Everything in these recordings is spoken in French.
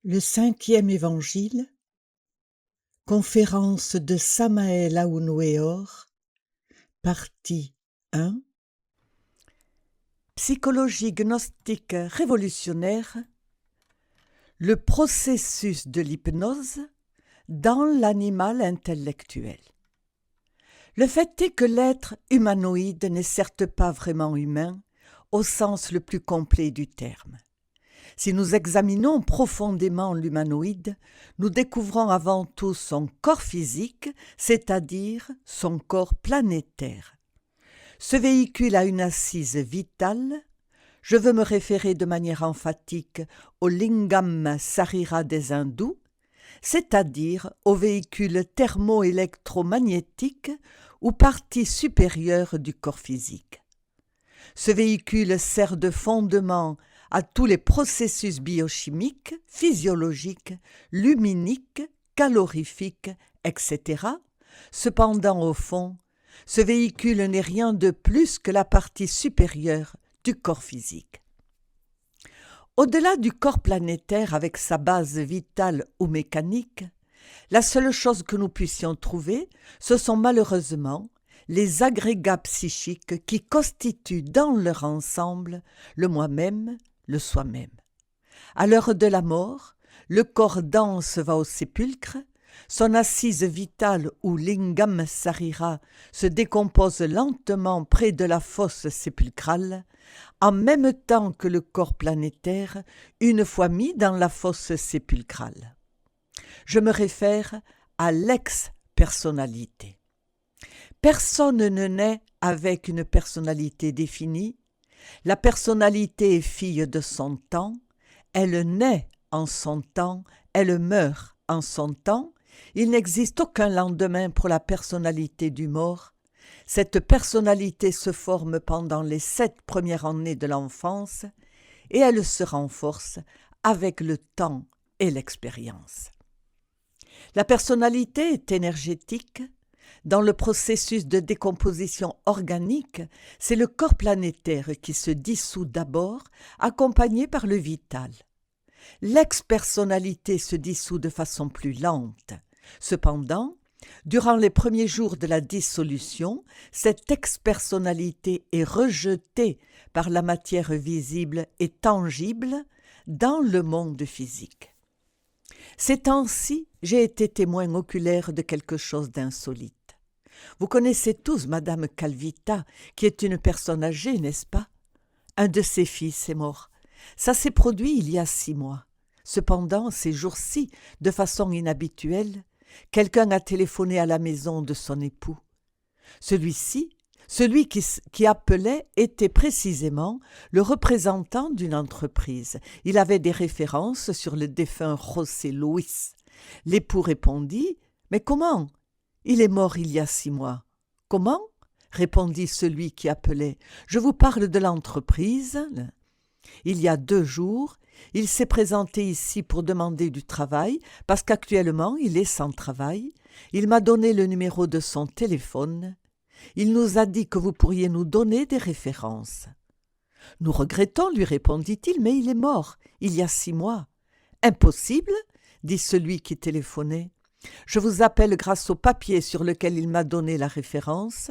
Le cinquième évangile, conférence de Samael Aounouéor, partie 1. Psychologie gnostique révolutionnaire, le processus de l'hypnose dans l'animal intellectuel. Le fait est que l'être humanoïde n'est certes pas vraiment humain au sens le plus complet du terme. Si nous examinons profondément l'humanoïde, nous découvrons avant tout son corps physique, c'est-à-dire son corps planétaire. Ce véhicule a une assise vitale. Je veux me référer de manière emphatique au lingam sarira des hindous, c'est-à-dire au véhicule thermo-électromagnétique ou partie supérieure du corps physique. Ce véhicule sert de fondement à tous les processus biochimiques, physiologiques, luminiques, calorifiques, etc. Cependant, au fond, ce véhicule n'est rien de plus que la partie supérieure du corps physique. Au-delà du corps planétaire avec sa base vitale ou mécanique, la seule chose que nous puissions trouver, ce sont malheureusement les agrégats psychiques qui constituent dans leur ensemble le moi-même, le soi-même. À l'heure de la mort, le corps dense va au sépulcre, son assise vitale ou lingam sarira se décompose lentement près de la fosse sépulcrale, en même temps que le corps planétaire, une fois mis dans la fosse sépulcrale. Je me réfère à l'ex-personnalité. Personne ne naît avec une personnalité définie. La personnalité est fille de son temps. Elle naît en son temps, elle meurt en son temps. Il n'existe aucun lendemain pour la personnalité du mort. Cette personnalité se forme pendant les 7 premières années de l'enfance et elle se renforce avec le temps et l'expérience. La personnalité est énergétique. Dans le processus de décomposition organique, c'est le corps planétaire qui se dissout d'abord, accompagné par le vital. L'ex-personnalité se dissout de façon plus lente. Cependant, durant les premiers jours de la dissolution, cette ex-personnalité est rejetée par la matière visible et tangible dans le monde physique. Ces temps-ci, j'ai été témoin oculaire de quelque chose d'insolite. Vous connaissez tous Madame Calvita, qui est une personne âgée, n'est-ce pas? Un de ses fils est mort. Ça s'est produit il y a 6 mois. Cependant, ces jours-ci, de façon inhabituelle, quelqu'un a téléphoné à la maison de son époux. Celui qui appelait était précisément le représentant d'une entreprise. Il avait des références sur le défunt José Luis. L'époux répondit « Mais comment ? Il est mort il y a 6 mois. » « Comment ?» répondit celui qui appelait. « Je vous parle de l'entreprise. Il y a 2 jours, il s'est présenté ici pour demander du travail parce qu'actuellement il est sans travail. Il m'a donné le numéro de son téléphone. Il nous a dit que vous pourriez nous donner des références. »« Nous regrettons, lui répondit-il, mais il est mort il y a 6 mois. »« Impossible, dit celui qui téléphonait. Je vous appelle grâce au papier sur lequel il m'a donné la référence.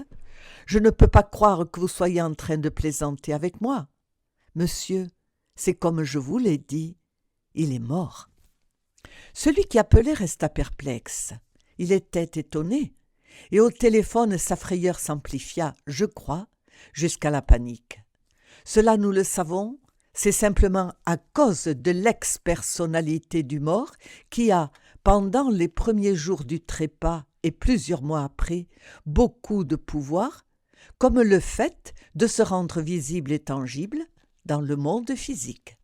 Je ne peux pas croire que vous soyez en train de plaisanter avec moi. Monsieur, c'est comme je vous l'ai dit, il est mort. » Celui qui appelait resta perplexe. Il était étonné. Et au téléphone, sa frayeur s'amplifia, je crois, jusqu'à la panique. Cela, nous le savons, c'est simplement à cause de l'ex-personnalité du mort qui a, pendant les premiers jours du trépas et plusieurs mois après, beaucoup de pouvoir, comme le fait de se rendre visible et tangible dans le monde physique.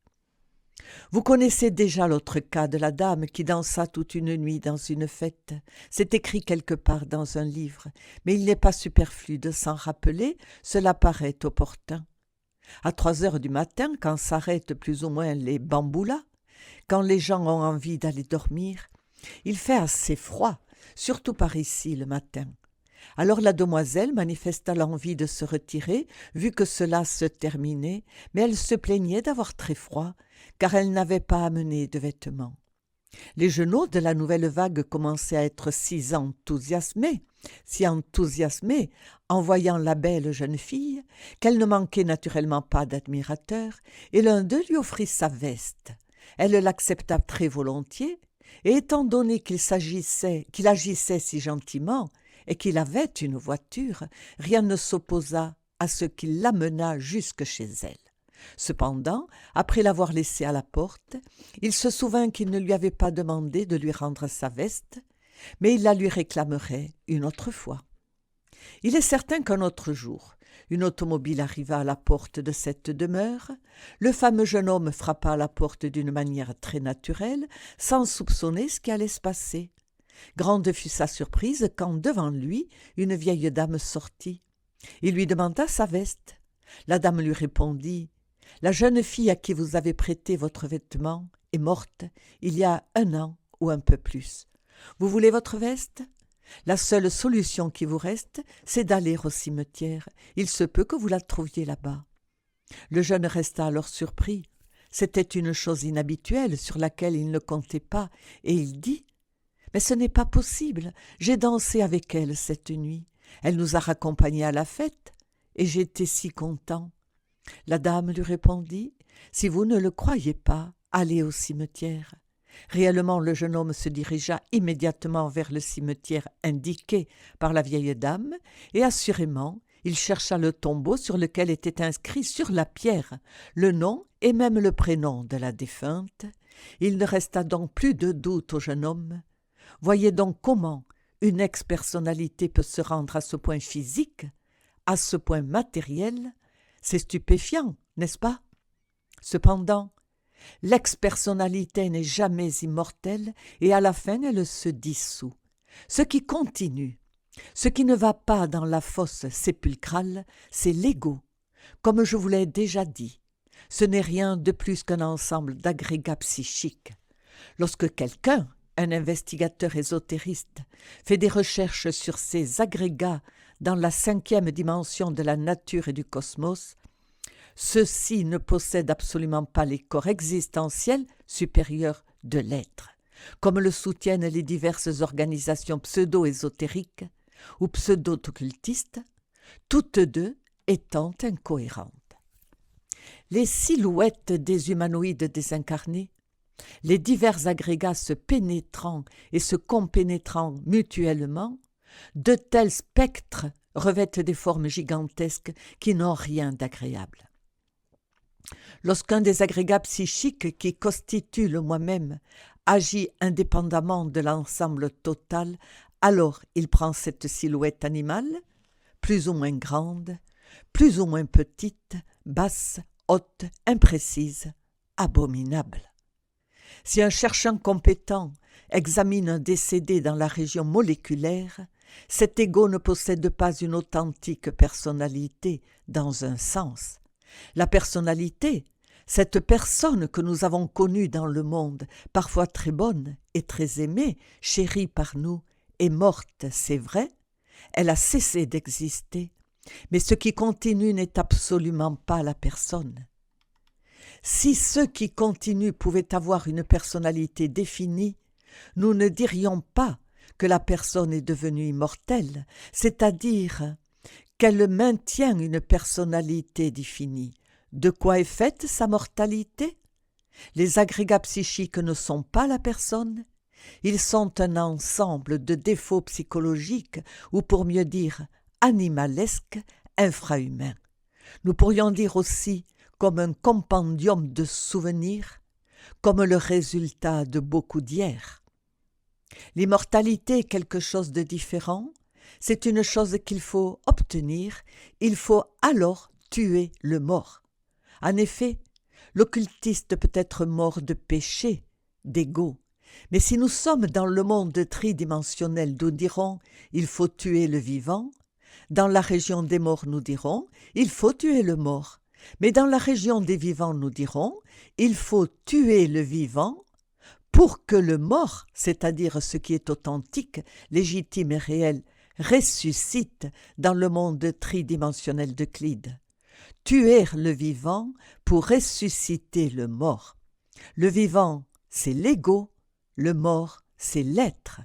Vous connaissez déjà l'autre cas de la dame qui dansa toute une nuit dans une fête. C'est écrit quelque part dans un livre, mais il n'est pas superflu de s'en rappeler, cela paraît opportun. À 3 heures du matin, quand s'arrêtent plus ou moins les bamboulas, quand les gens ont envie d'aller dormir, il fait assez froid, surtout par ici le matin. Alors la demoiselle manifesta l'envie de se retirer, vu que cela se terminait, mais elle se plaignait d'avoir très froid, car elle n'avait pas amené de vêtements. Les genoux de la nouvelle vague commençaient à être si enthousiasmés en voyant la belle jeune fille, qu'elle ne manquait naturellement pas d'admirateurs, et l'un d'eux lui offrit sa veste. Elle l'accepta très volontiers, et étant donné qu'il agissait si gentiment et qu'il avait une voiture, rien ne s'opposa à ce qu'il l'amenât jusque chez elle. Cependant, après l'avoir laissée à la porte, il se souvint qu'il ne lui avait pas demandé de lui rendre sa veste, mais il la lui réclamerait une autre fois. Il est certain qu'un autre jour, une automobile arriva à la porte de cette demeure. Le fameux jeune homme frappa à la porte d'une manière très naturelle, sans soupçonner ce qui allait se passer. Grande fut sa surprise quand, devant lui, une vieille dame sortit. Il lui demanda sa veste. La dame lui répondit « La jeune fille à qui vous avez prêté votre vêtement est morte il y a 1 an ou un peu plus. Vous voulez votre veste ? La seule solution qui vous reste, c'est d'aller au cimetière. Il se peut que vous la trouviez là-bas. » Le jeune resta alors surpris. C'était une chose inhabituelle sur laquelle il ne comptait pas, et il dit « Mais ce n'est pas possible, j'ai dansé avec elle cette nuit. Elle nous a raccompagnés à la fête, et j'étais si content. » La dame lui répondit « Si vous ne le croyez pas, allez au cimetière. » Réellement, le jeune homme se dirigea immédiatement vers le cimetière indiqué par la vieille dame, et assurément, il chercha le tombeau sur lequel était inscrit sur la pierre le nom et même le prénom de la défunte. Il ne resta donc plus de doute au jeune homme. Voyez donc comment une ex-personnalité peut se rendre à ce point physique, à ce point matériel. C'est stupéfiant, n'est-ce pas? Cependant, l'ex-personnalité n'est jamais immortelle et à la fin elle se dissout. Ce qui continue, ce qui ne va pas dans la fosse sépulcrale, c'est l'ego. Comme je vous l'ai déjà dit, ce n'est rien de plus qu'un ensemble d'agrégats psychiques. Lorsque quelqu'un, un investigateur ésotériste, fait des recherches sur ces agrégats dans la 5e dimension de la nature et du cosmos, ceux-ci ne possèdent absolument pas les corps existentiels supérieurs de l'être, comme le soutiennent les diverses organisations pseudo-ésotériques ou pseudo-occultistes, toutes deux étant incohérentes. Les silhouettes des humanoïdes désincarnés, les divers agrégats se pénétrant et se compénétrant mutuellement, de tels spectres revêtent des formes gigantesques qui n'ont rien d'agréable. Lorsqu'un des agrégats psychiques qui constituent le moi-même agit indépendamment de l'ensemble total, alors il prend cette silhouette animale, plus ou moins grande, plus ou moins petite, basse, haute, imprécise, abominable. Si un chercheur compétent examine un décédé dans la région moléculaire, cet ego ne possède pas une authentique personnalité dans un sens. La personnalité, cette personne que nous avons connue dans le monde, parfois très bonne et très aimée, chérie par nous, est morte, c'est vrai, elle a cessé d'exister, mais ce qui continue n'est absolument pas la personne. Si ceux qui continuent pouvaient avoir une personnalité définie, nous ne dirions pas que la personne est devenue immortelle, c'est-à-dire qu'elle maintient une personnalité définie. De quoi est faite sa mortalité? Les agrégats psychiques ne sont pas la personne, ils sont un ensemble de défauts psychologiques, ou pour mieux dire, animalesques, infrahumains. Nous pourrions dire aussi comme un compendium de souvenirs, comme le résultat de beaucoup d'hier. L'immortalité est quelque chose de différent, c'est une chose qu'il faut obtenir, il faut alors tuer le mort. En effet, l'occultiste peut être mort de péché, d'ego, mais si nous sommes dans le monde tridimensionnel, nous dirons « il faut tuer le vivant », dans la région des morts, nous dirons « il faut tuer le mort », mais dans la région des vivants, nous dirons « il faut tuer le vivant » pour que le mort, c'est-à-dire ce qui est authentique, légitime et réel, ressuscite dans le monde tridimensionnel d'Euclide. Tuer le vivant pour ressusciter le mort. Le vivant, c'est l'ego, le mort, c'est l'être.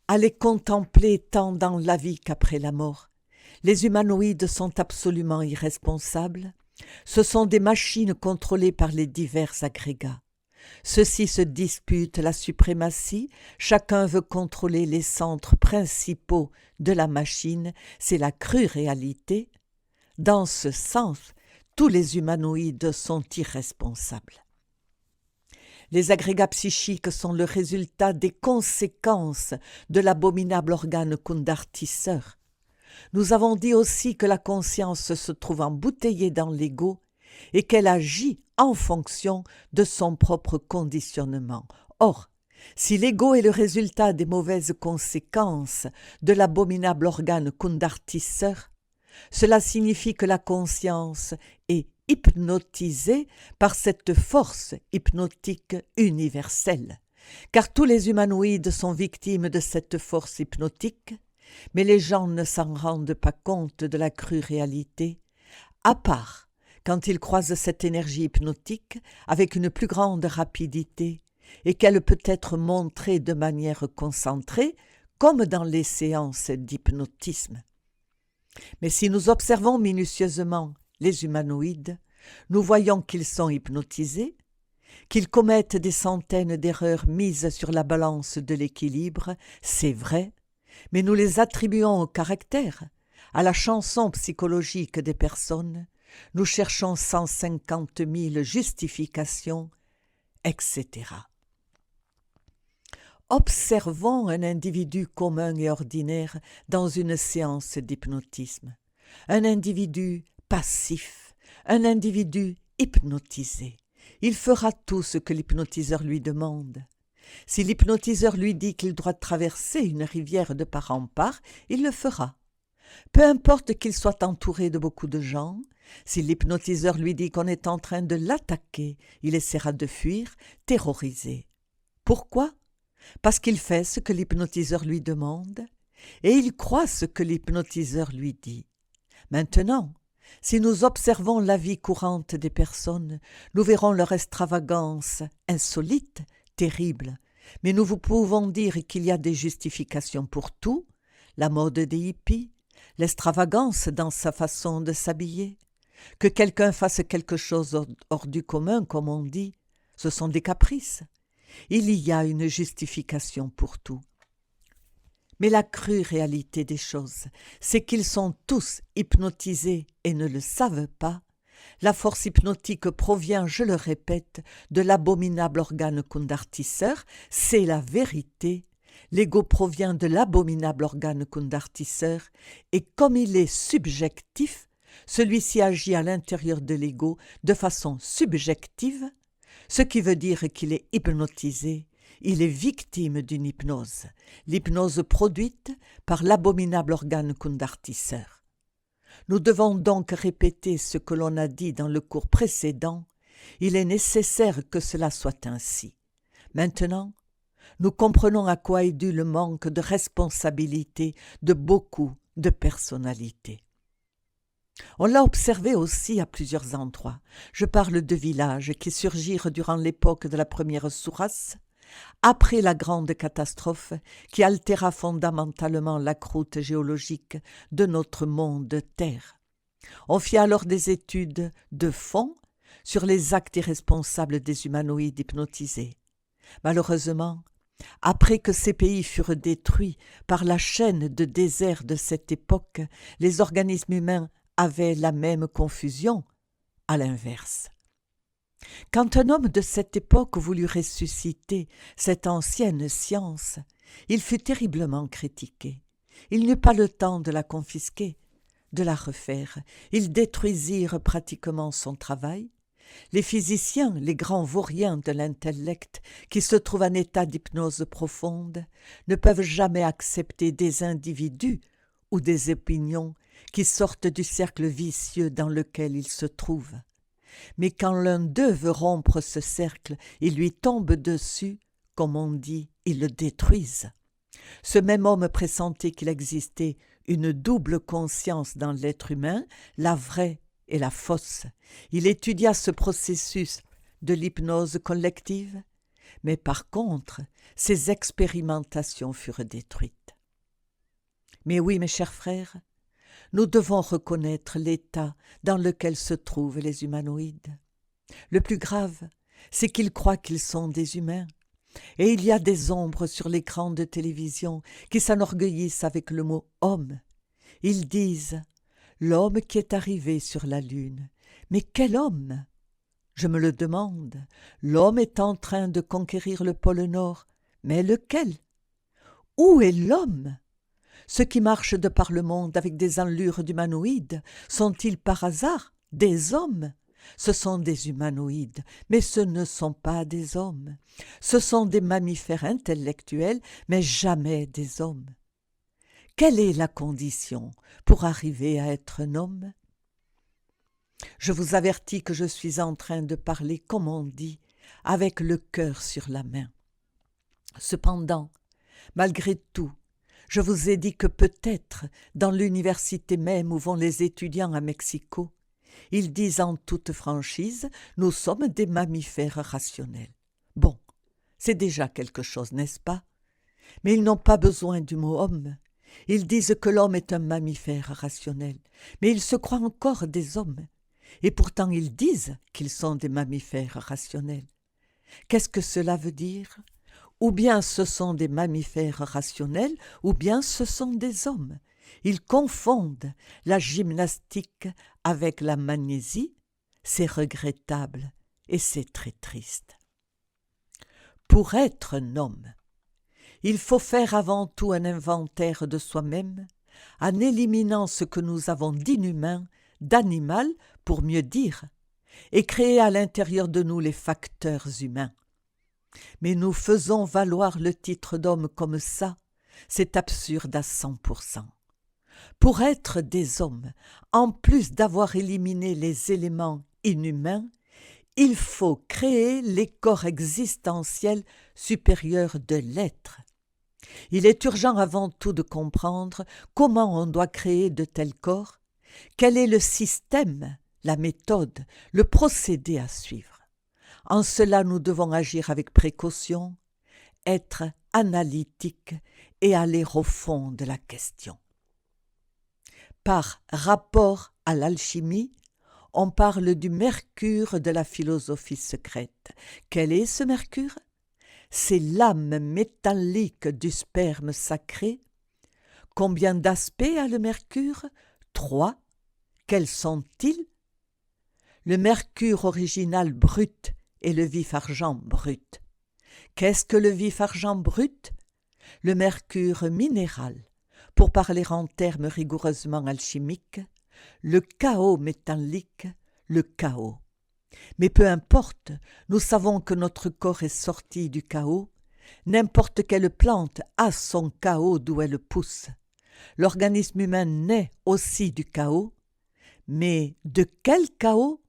À les contempler tant dans la vie qu'après la mort, les humanoïdes sont absolument irresponsables. Ce sont des machines contrôlées par les divers agrégats. Ceux-ci se disputent la suprématie, chacun veut contrôler les centres principaux de la machine, c'est la crue réalité. Dans ce sens, tous les humanoïdes sont irresponsables. Les agrégats psychiques sont le résultat des conséquences de l'abominable organe kundartisseur. Nous avons dit aussi que la conscience se trouve embouteillée dans l'ego et qu'elle agit en fonction de son propre conditionnement. Or, si l'ego est le résultat des mauvaises conséquences de l'abominable organe kundartisseur, cela signifie que la conscience est hypnotisée par cette force hypnotique universelle. Car tous les humanoïdes sont victimes de cette force hypnotique, mais les gens ne s'en rendent pas compte de la crue réalité, à part quand ils croisent cette énergie hypnotique avec une plus grande rapidité et qu'elle peut être montrée de manière concentrée, comme dans les séances d'hypnotisme. Mais si nous observons minutieusement les humanoïdes, nous voyons qu'ils sont hypnotisés, qu'ils commettent des centaines d'erreurs mises sur la balance de l'équilibre, c'est vrai, mais nous les attribuons au caractère, à la chanson psychologique des personnes, nous cherchons 150 000 justifications, etc. Observons un individu commun et ordinaire dans une séance d'hypnotisme, un individu passif, un individu hypnotisé. Il fera tout ce que l'hypnotiseur lui demande. Si l'hypnotiseur lui dit qu'il doit traverser une rivière de part en part, il le fera. Peu importe qu'il soit entouré de beaucoup de gens, si l'hypnotiseur lui dit qu'on est en train de l'attaquer, il essaiera de fuir, terrorisé. Pourquoi ? Parce qu'il fait ce que l'hypnotiseur lui demande et il croit ce que l'hypnotiseur lui dit. Maintenant, si nous observons la vie courante des personnes, nous verrons leur extravagance insolite, terrible, mais nous vous pouvons dire qu'il y a des justifications pour tout, la mode des hippies, l'extravagance dans sa façon de s'habiller. Que quelqu'un fasse quelque chose hors du commun, comme on dit, ce sont des caprices. Il y a une justification pour tout. Mais la crue réalité des choses, c'est qu'ils sont tous hypnotisés et ne le savent pas. La force hypnotique provient, je le répète, de l'abominable organe kundartisseur, c'est la vérité. L'ego provient de l'abominable organe kundartisseur et comme il est subjectif, celui-ci agit à l'intérieur de l'ego de façon subjective, ce qui veut dire qu'il est hypnotisé, il est victime d'une hypnose, l'hypnose produite par l'abominable organe kundartisseur. Nous devons donc répéter ce que l'on a dit dans le cours précédent, il est nécessaire que cela soit ainsi. Maintenant, nous comprenons à quoi est dû le manque de responsabilité de beaucoup de personnalités. On l'a observé aussi à plusieurs endroits. Je parle de villages qui surgirent durant l'époque de la première Souras, après la grande catastrophe qui altéra fondamentalement la croûte géologique de notre monde Terre. On fit alors des études de fond sur les actes irresponsables des humanoïdes hypnotisés. Malheureusement, après que ces pays furent détruits par la chaîne de désert de cette époque, les organismes humains avaient la même confusion, à l'inverse. Quand un homme de cette époque voulut ressusciter cette ancienne science, il fut terriblement critiqué. Il n'eut pas le temps de la confisquer, de la refaire. Ils détruisirent pratiquement son travail. Les physiciens, les grands vauriens de l'intellect, qui se trouvent en état d'hypnose profonde, ne peuvent jamais accepter des individus ou des opinions qui sortent du cercle vicieux dans lequel ils se trouvent. Mais quand l'un d'eux veut rompre ce cercle, il lui tombe dessus, comme on dit, ils le détruisent. Ce même homme pressentait qu'il existait une double conscience dans l'être humain, la vraie et la fausse. Il étudia ce processus de l'hypnose collective. Mais par contre, ces expérimentations furent détruites. Mais oui, mes chers frères, nous devons reconnaître l'état dans lequel se trouvent les humanoïdes. Le plus grave, c'est qu'ils croient qu'ils sont des humains. Et il y a des ombres sur l'écran de télévision qui s'enorgueillissent avec le mot « homme ». Ils disent « l'homme qui est arrivé sur la Lune ». Mais quel homme? Je me le demande. L'homme est en train de conquérir le pôle Nord. Mais lequel? Où est l'homme? Ceux qui marchent de par le monde avec des allures d'humanoïdes sont-ils par hasard des hommes? Ce sont des humanoïdes, mais ce ne sont pas des hommes. Ce sont des mammifères intellectuels, mais jamais des hommes. Quelle est la condition pour arriver à être un homme? Je vous avertis que je suis en train de parler, comme on dit, avec le cœur sur la main. Cependant, malgré tout, je vous ai dit que peut-être, dans l'université même où vont les étudiants à Mexico, ils disent en toute franchise, nous sommes des mammifères rationnels. Bon, c'est déjà quelque chose, n'est-ce pas? Mais ils n'ont pas besoin du mot homme. Ils disent que l'homme est un mammifère rationnel, mais ils se croient encore des hommes. Et pourtant ils disent qu'ils sont des mammifères rationnels. Qu'est-ce que cela veut dire? Ou bien ce sont des mammifères rationnels, ou bien ce sont des hommes. Ils confondent la gymnastique avec la magnésie. C'est regrettable et c'est très triste. Pour être un homme, il faut faire avant tout un inventaire de soi-même, en éliminant ce que nous avons d'inhumain, d'animal, pour mieux dire, et créer à l'intérieur de nous les facteurs humains. Mais nous faisons valoir le titre d'homme comme ça, c'est absurde à 100%. Pour être des hommes, en plus d'avoir éliminé les éléments inhumains, il faut créer les corps existentiels supérieurs de l'être. Il est urgent avant tout de comprendre comment on doit créer de tels corps, quel est le système, la méthode, le procédé à suivre. En cela, nous devons agir avec précaution, être analytique et aller au fond de la question. Par rapport à l'alchimie, on parle du mercure de la philosophie secrète. Quel est ce mercure? C'est l'âme métallique du sperme sacré. Combien d'aspects a le mercure? 3. Quels sont-ils? Le mercure original brut et le vif argent brut. Qu'est-ce que le vif argent brut? Le mercure minéral, pour parler en termes rigoureusement alchimiques, le chaos métallique, le chaos. Mais peu importe, nous savons que notre corps est sorti du chaos. N'importe quelle plante a son chaos d'où elle pousse. L'organisme humain naît aussi du chaos. Mais de quel chaos?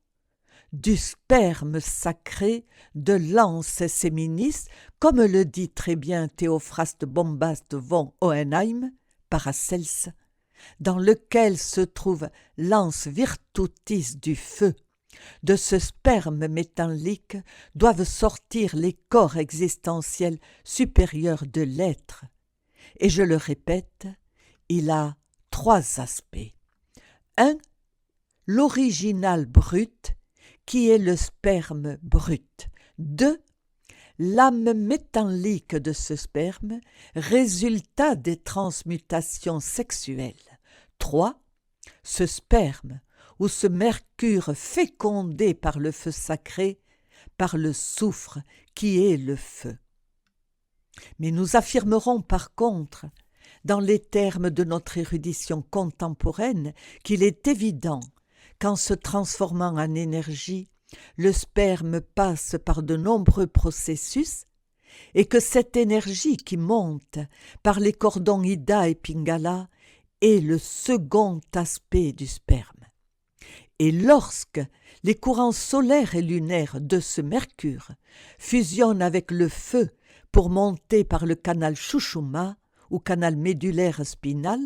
Du sperme sacré de l'anse séminis, comme le dit très bien Théophraste Bombast von Hohenheim, Paracelse, dans lequel se trouve l'anse virtutis du feu. De ce sperme métallique doivent sortir les corps existentiels supérieurs de l'être. Et je le répète, il a 3 aspects. 1. L'original brut, qui est le sperme brut. 2. L'âme métallique de ce sperme, résultat des transmutations sexuelles. 3. Ce sperme, ou ce mercure fécondé par le feu sacré, par le soufre qui est le feu. Mais nous affirmerons par contre, dans les termes de notre érudition contemporaine, qu'il est évident qu'en se transformant en énergie, le sperme passe par de nombreux processus et que cette énergie qui monte par les cordons Ida et Pingala est le second aspect du sperme. Et lorsque les courants solaires et lunaires de ce mercure fusionnent avec le feu pour monter par le canal Shushuma ou canal médulaire spinal,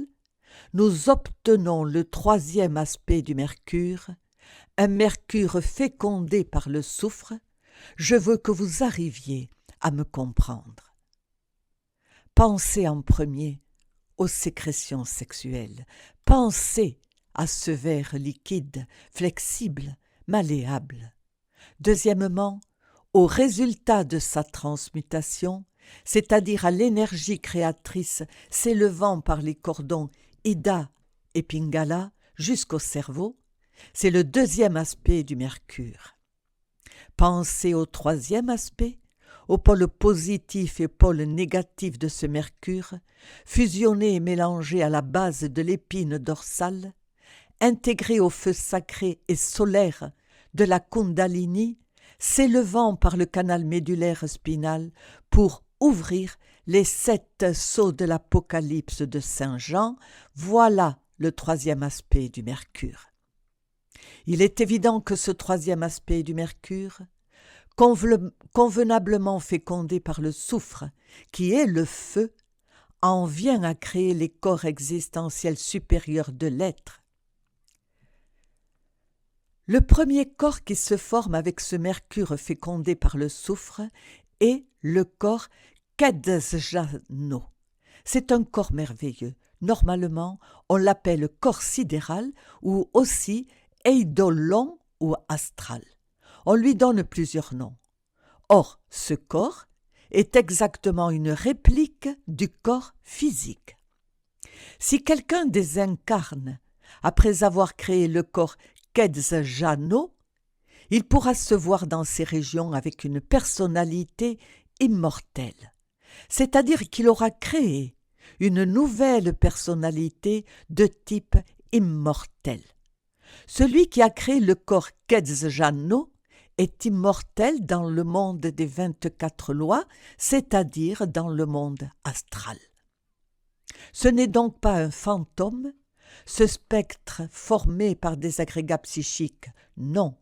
nous obtenons le 3e aspect du mercure, un mercure fécondé par le soufre. Je veux que vous arriviez à me comprendre. Pensez en premier aux sécrétions sexuelles. Pensez à ce verre liquide, flexible, malléable. Deuxièmement, au résultat de sa transmutation, c'est-à-dire à l'énergie créatrice s'élevant par les cordons Ida et Pingala jusqu'au cerveau, c'est le deuxième aspect du mercure. Pensez au troisième aspect, au pôle positif et pôle négatif de ce mercure, fusionné et mélangé à la base de l'épine dorsale, intégré au feu sacré et solaire de la Kundalini, s'élevant par le canal médulaire spinal pour ouvrir les 7 sceaux de l'Apocalypse de Saint Jean. Voilà le troisième aspect du mercure. Il est évident que ce troisième aspect du mercure, convenablement fécondé par le soufre, qui est le feu, en vient à créer les corps existentiels supérieurs de l'être. Le premier corps qui se forme avec ce mercure fécondé par le soufre est le corps Kedzjano. C'est un corps merveilleux. Normalement, on l'appelle corps sidéral ou aussi eidolon ou astral. On lui donne plusieurs noms. Or, ce corps est exactement une réplique du corps physique. Si quelqu'un désincarne après avoir créé le corps Kedzjano, il pourra se voir dans ces régions avec une personnalité immortelle, c'est-à-dire qu'il aura créé une nouvelle personnalité de type immortel. Celui qui a créé le corps Kedzjano est immortel dans le monde des 24 lois, c'est-à-dire dans le monde astral. Ce n'est donc pas un fantôme, ce spectre formé par des agrégats psychiques, non.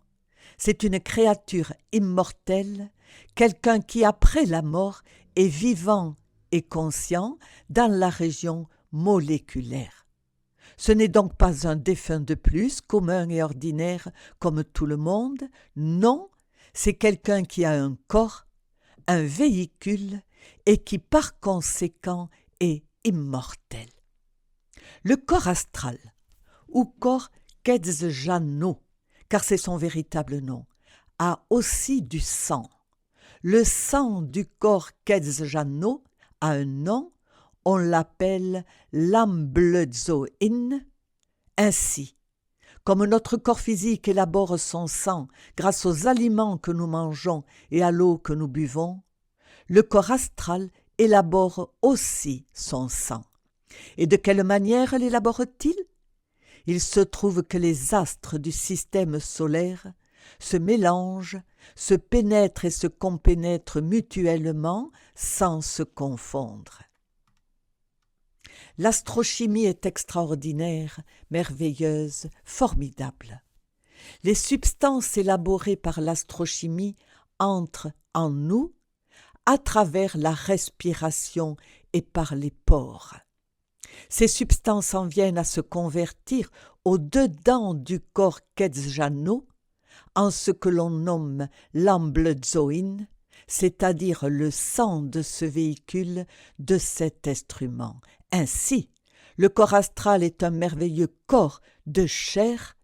C'est une créature immortelle, quelqu'un qui après la mort est vivant et conscient dans la région moléculaire. Ce n'est donc pas un défunt de plus, commun et ordinaire comme tout le monde, non, c'est quelqu'un qui a un corps, un véhicule et qui par conséquent est immortel. Le corps astral, ou corps Kedzjano, car c'est son véritable nom, a aussi du sang. Le sang du corps Kedzjano a un nom, on l'appelle l'amblezoïne. Ainsi, comme notre corps physique élabore son sang grâce aux aliments que nous mangeons et à l'eau que nous buvons, le corps astral élabore aussi son sang. Et de quelle manière l'élabore-t-il ? Il se trouve que les astres du système solaire se mélangent, se pénètrent et se compénètrent mutuellement sans se confondre. L'astrochimie est extraordinaire, merveilleuse, formidable. Les substances élaborées par l'astrochimie entrent en nous à travers la respiration et par les pores. Ces substances en viennent à se convertir au-dedans du corps Kedzjano en ce que l'on nomme l'amblezoïne, c'est-à-dire le sang de ce véhicule, de cet instrument. Ainsi, le corps astral est un merveilleux corps de chair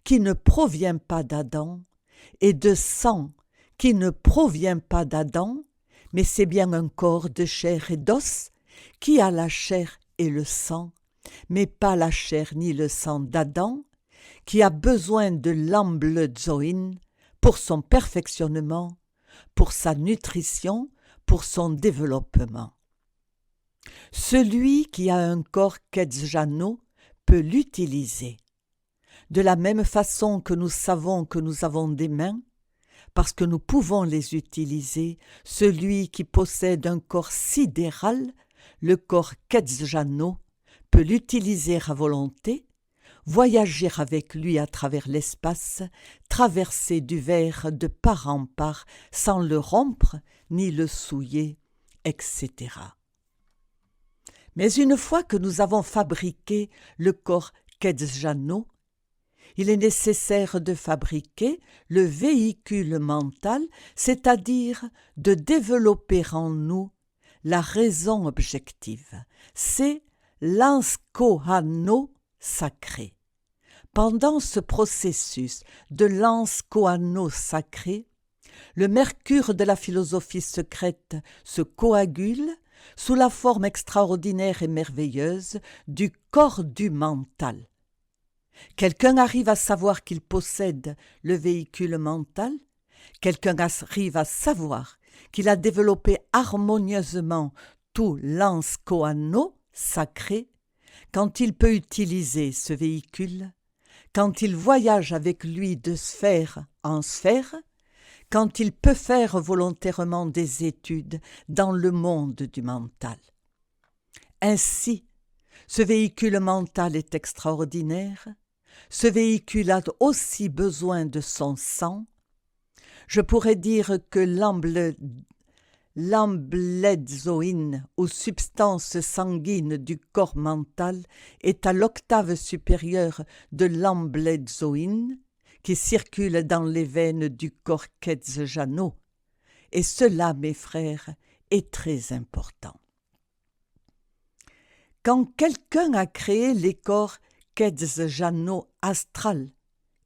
qui ne provient pas d'Adam et de sang qui ne provient pas d'Adam, mais c'est bien un corps de chair et d'os qui a la chair et le sang, mais pas la chair ni le sang d'Adam, qui a besoin de l'amblezoïne pour son perfectionnement, pour sa nutrition, pour son développement. Celui qui a un corps Kedzjano peut l'utiliser. De la même façon que nous savons que nous avons des mains, parce que nous pouvons les utiliser, celui qui possède un corps sidéral, le corps Kedzjano, peut l'utiliser à volonté, voyager avec lui à travers l'espace, traverser du verre de part en part sans le rompre ni le souiller, etc. Mais une fois que nous avons fabriqué le corps Kedzjano, il est nécessaire de fabriquer le véhicule mental, c'est-à-dire de développer en nous la raison objective. C'est l'anskoano sacré. Pendant ce processus de l'anskoano sacré, le mercure de la philosophie secrète se coagule sous la forme extraordinaire et merveilleuse du corps du mental. Quelqu'un arrive à savoir qu'il possède le véhicule mental, quelqu'un arrive à savoir qu'il a développé harmonieusement tout l'anskoano sacré, quand il peut utiliser ce véhicule, quand il voyage avec lui de sphère en sphère, quand il peut faire volontairement des études dans le monde du mental. Ainsi, ce véhicule mental est extraordinaire, ce véhicule a aussi besoin de son sang. Je pourrais dire que l'ambledzoïne ou substance sanguine du corps mental est à l'octave supérieure de l'ambledzoïne qui circule dans les veines du corps Quetzjano. Et cela, mes frères, est très important. Quand quelqu'un a créé les corps Quetzjano astral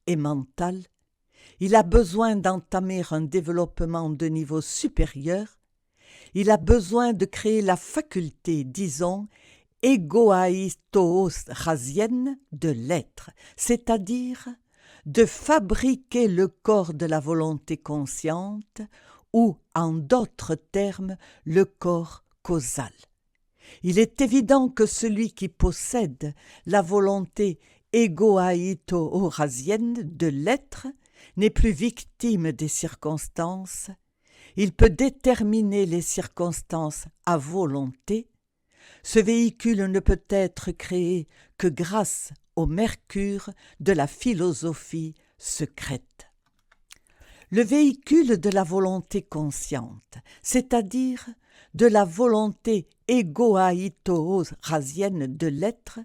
et mental, il a besoin d'entamer un développement de niveau supérieur, il a besoin de créer la faculté, disons, égoïsto-rasienne de l'être, c'est-à-dire de fabriquer le corps de la volonté consciente ou, en d'autres termes, le corps causal. Il est évident que celui qui possède la volonté égoïto-rasienne de l'être n'est plus victime des circonstances, il peut déterminer les circonstances à volonté. Ce véhicule ne peut être créé que grâce au mercure de la philosophie secrète. Le véhicule de la volonté consciente, c'est-à-dire de la volonté égoïto-rasienne de l'être,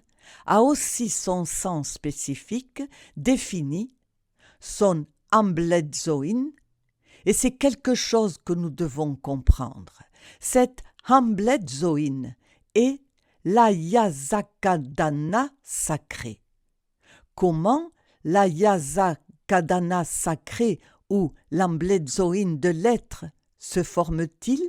a aussi son sens spécifique, défini, son ambledzoïne, et c'est quelque chose que nous devons comprendre. Cette ambledzoïne est l'ayasakadana sacré. Comment l'ayasakadana sacré ou l'ambledzoïne de l'être se forme-t-il?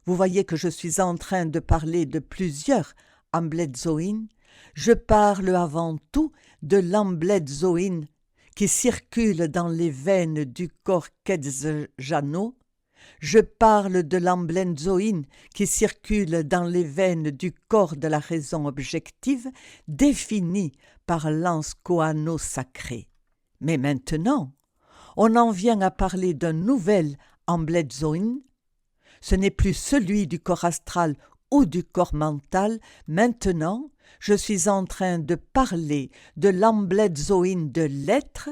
Vous voyez que je suis en train de parler de plusieurs ambledzoïnes. Je parle avant tout de l'ambledzoïne qui circule dans les veines du corps Quetzjano. Je parle de l'ambledzoïne qui circule dans les veines du corps de la raison objective, définie par l'anskoano sacré. Mais maintenant, on en vient à parler d'un nouvel ambledzoïne. Ce n'est plus celui du corps astral ou du corps mental. Maintenant, je suis en train de parler de l'ambledzoïne de l'être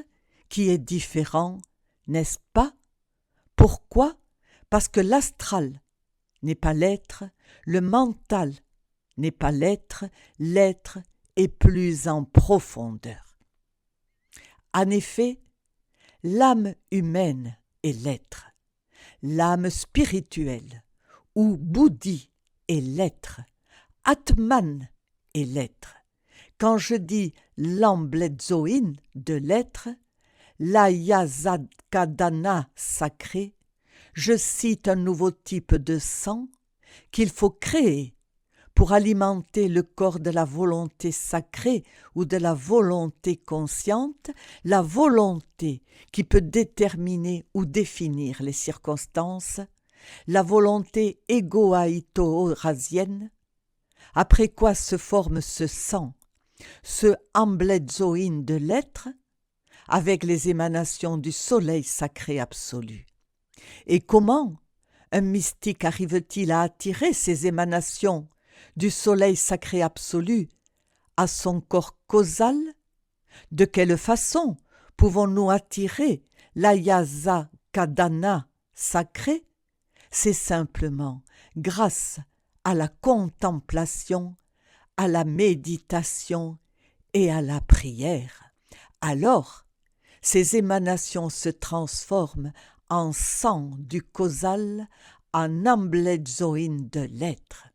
qui est différent, n'est-ce pas? Pourquoi? Parce que l'astral n'est pas l'être, le mental n'est pas l'être est plus en profondeur. En effet, l'âme humaine est l'être, l'âme spirituelle ou bouddhi est l'être, Atman est l'être. Quand je dis l'ambledzoïne de l'être, l'ayasakadana sacré, je cite un nouveau type de sang qu'il faut créer pour alimenter le corps de la volonté sacrée ou de la volonté consciente, la volonté qui peut déterminer ou définir les circonstances, la volonté égoïto-rasienne, après quoi se forme ce sang, ce ambledzoïne de l'être, avec les émanations du soleil sacré absolu. Et comment un mystique arrive-t-il à attirer ces émanations du soleil sacré absolu à son corps causal? De quelle façon pouvons-nous attirer l'ayasakadana sacré? C'est simplement grâce à la contemplation, à la méditation et à la prière. Alors, ces émanations se transforment en sang du causal, en amblezoïne de l'être.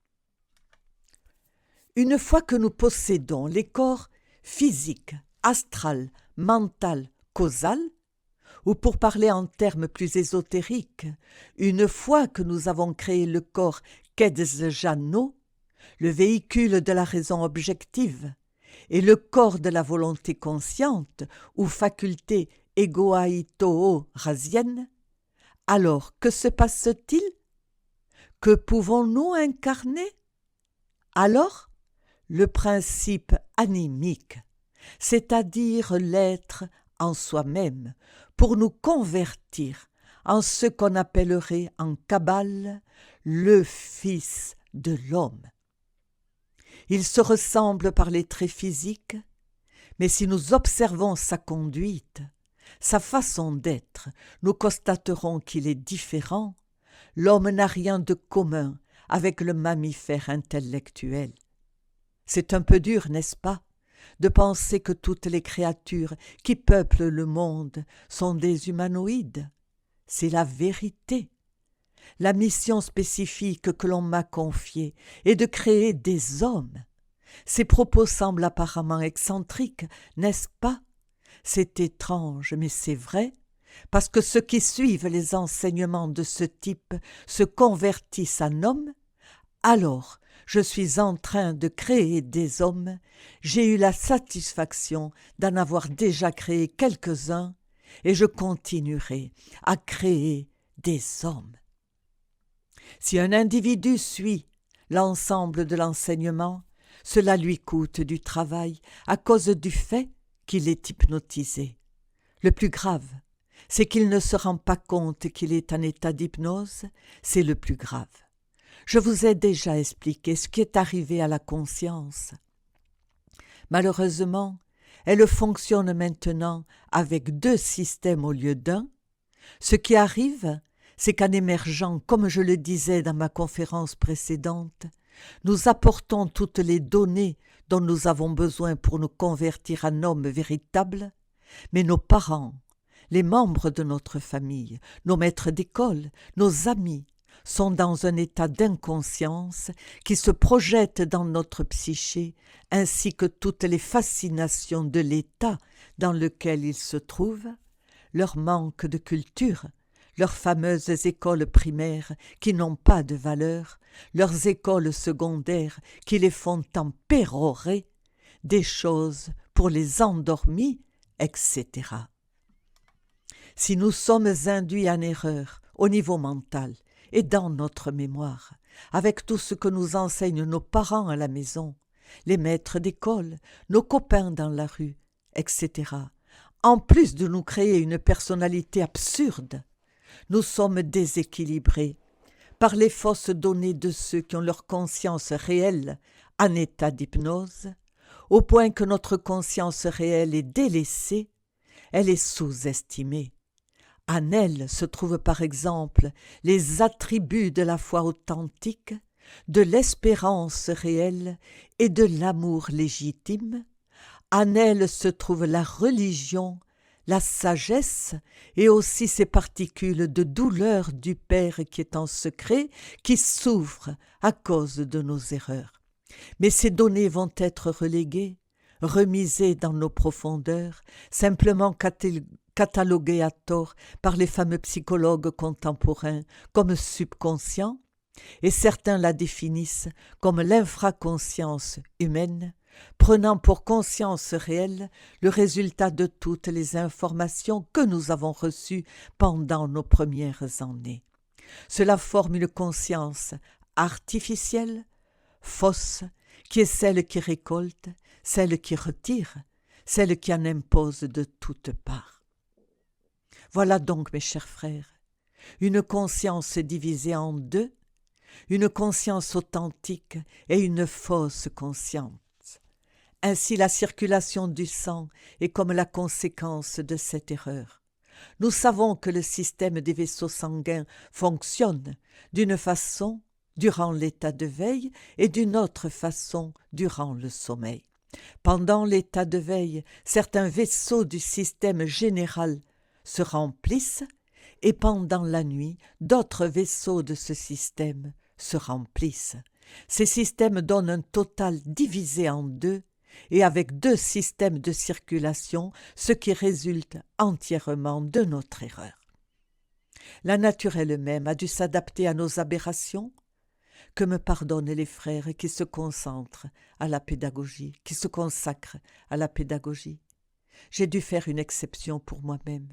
Une fois que nous possédons les corps physiques, astral, mental, causal, ou pour parler en termes plus ésotériques, une fois que nous avons créé le corps Quetzalcoatl, le véhicule de la raison objective, et le corps de la volonté consciente ou faculté égoïto-rasienne, alors que se passe-t-il? Que pouvons-nous incarner? Alors, le principe animique, c'est-à-dire l'être en soi-même, pour nous convertir en ce qu'on appellerait en Kabbale le Fils de l'homme. Il se ressemble par les traits physiques, mais si nous observons sa conduite, sa façon d'être, nous constaterons qu'il est différent. L'homme n'a rien de commun avec le mammifère intellectuel. C'est un peu dur, n'est-ce pas, de penser que toutes les créatures qui peuplent le monde sont des humanoïdes. C'est la vérité. La mission spécifique que l'on m'a confiée est de créer des hommes. Ces propos semblent apparemment excentriques, n'est-ce pas? C'est étrange, mais c'est vrai, parce que ceux qui suivent les enseignements de ce type se convertissent en hommes. Alors, je suis en train de créer des hommes, j'ai eu la satisfaction d'en avoir déjà créé quelques-uns, et je continuerai à créer des hommes. Si un individu suit l'ensemble de l'enseignement, cela lui coûte du travail à cause du fait qu'il est hypnotisé. Le plus grave, c'est qu'il ne se rend pas compte qu'il est en état d'hypnose, c'est le plus grave. Je vous ai déjà expliqué ce qui est arrivé à la conscience. Malheureusement, elle fonctionne maintenant avec 2 systèmes au lieu d'un. Ce qui arrive, c'est qu'en émergeant, comme je le disais dans ma conférence précédente, nous apportons toutes les données dont nous avons besoin pour nous convertir en hommes véritables, mais nos parents, les membres de notre famille, nos maîtres d'école, nos amis, sont dans un état d'inconscience qui se projette dans notre psyché, ainsi que toutes les fascinations de l'état dans lequel ils se trouvent, leur manque de culture, leurs fameuses écoles primaires qui n'ont pas de valeur, leurs écoles secondaires qui les font en pérorer, des choses pour les endormis, etc. Si nous sommes induits en erreur au niveau mental et dans notre mémoire, avec tout ce que nous enseignent nos parents à la maison, les maîtres d'école, nos copains dans la rue, etc., en plus de nous créer une personnalité absurde, nous sommes déséquilibrés par les fausses données de ceux qui ont leur conscience réelle en état d'hypnose, au point que notre conscience réelle est délaissée, elle est sous-estimée. En elle se trouvent par exemple les attributs de la foi authentique, de l'espérance réelle et de l'amour légitime. En elle se trouve la religion, la sagesse et aussi ces particules de douleur du Père qui est en secret, qui souffre à cause de nos erreurs. Mais ces données vont être reléguées, remisées dans nos profondeurs, simplement cataloguées à tort par les fameux psychologues contemporains comme subconscient, et certains la définissent comme l'infraconscience humaine, prenant pour conscience réelle le résultat de toutes les informations que nous avons reçues pendant nos premières années. Cela forme une conscience artificielle, fausse, qui est celle qui récolte, celle qui retire, celle qui en impose de toutes parts. Voilà donc, mes chers frères, une conscience divisée en 2, une conscience authentique et une fausse conscience. Ainsi, la circulation du sang est comme la conséquence de cette erreur. Nous savons que le système des vaisseaux sanguins fonctionne d'une façon durant l'état de veille et d'une autre façon durant le sommeil. Pendant l'état de veille, certains vaisseaux du système général se remplissent et pendant la nuit, d'autres vaisseaux de ce système se remplissent. Ces systèmes donnent un total divisé en deux et avec deux systèmes de circulation, ce qui résulte entièrement de notre erreur. La nature elle-même a dû s'adapter à nos aberrations. Que me pardonnent les frères qui se concentrent à la pédagogie, qui se consacrent à la pédagogie. J'ai dû faire une exception pour moi-même.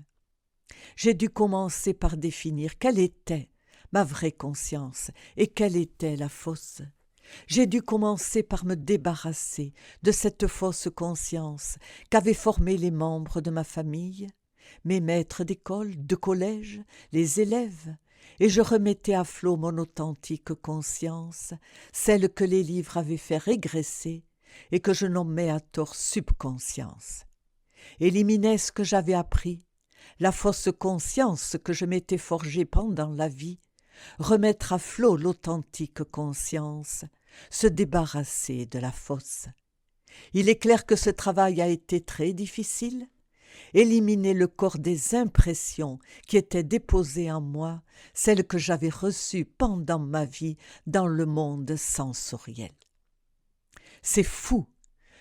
J'ai dû commencer par définir quelle était ma vraie conscience et quelle était la fausse. J'ai dû commencer par me débarrasser de cette fausse conscience qu'avaient formée les membres de ma famille, mes maîtres d'école, de collège, les élèves, et je remettais à flot mon authentique conscience, celle que les livres avaient fait régresser et que je nommais à tort subconscience. Éliminer ce que j'avais appris, la fausse conscience que je m'étais forgée pendant la vie, remettre à flot l'authentique conscience, se débarrasser de la fausse. Il est clair que ce travail a été très difficile. Éliminer le corps des impressions qui étaient déposées en moi, celles que j'avais reçues pendant ma vie dans le monde sensoriel. C'est fou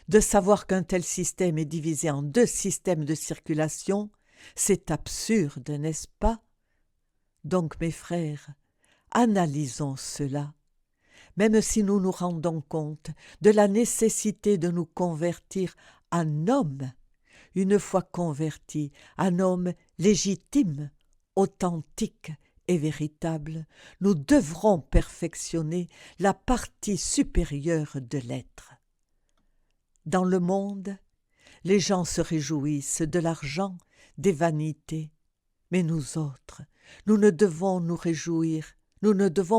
de savoir qu'un tel système est divisé en deux systèmes de circulation. C'est absurde, n'est-ce pas? Donc, mes frères, analysons cela. Même si nous nous rendons compte de la nécessité de nous convertir en homme, une fois convertis, un homme légitime, authentique et véritable, nous devrons perfectionner la partie supérieure de l'être. Dans le monde, les gens se réjouissent de l'argent, des vanités, mais nous autres, nous ne devons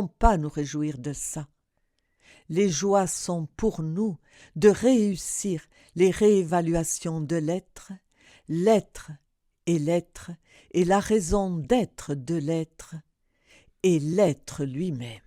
pas nous réjouir de ça. Les joies sont pour nous de réussir les réévaluations de l'être et la raison d'être de l'être et l'être lui-même.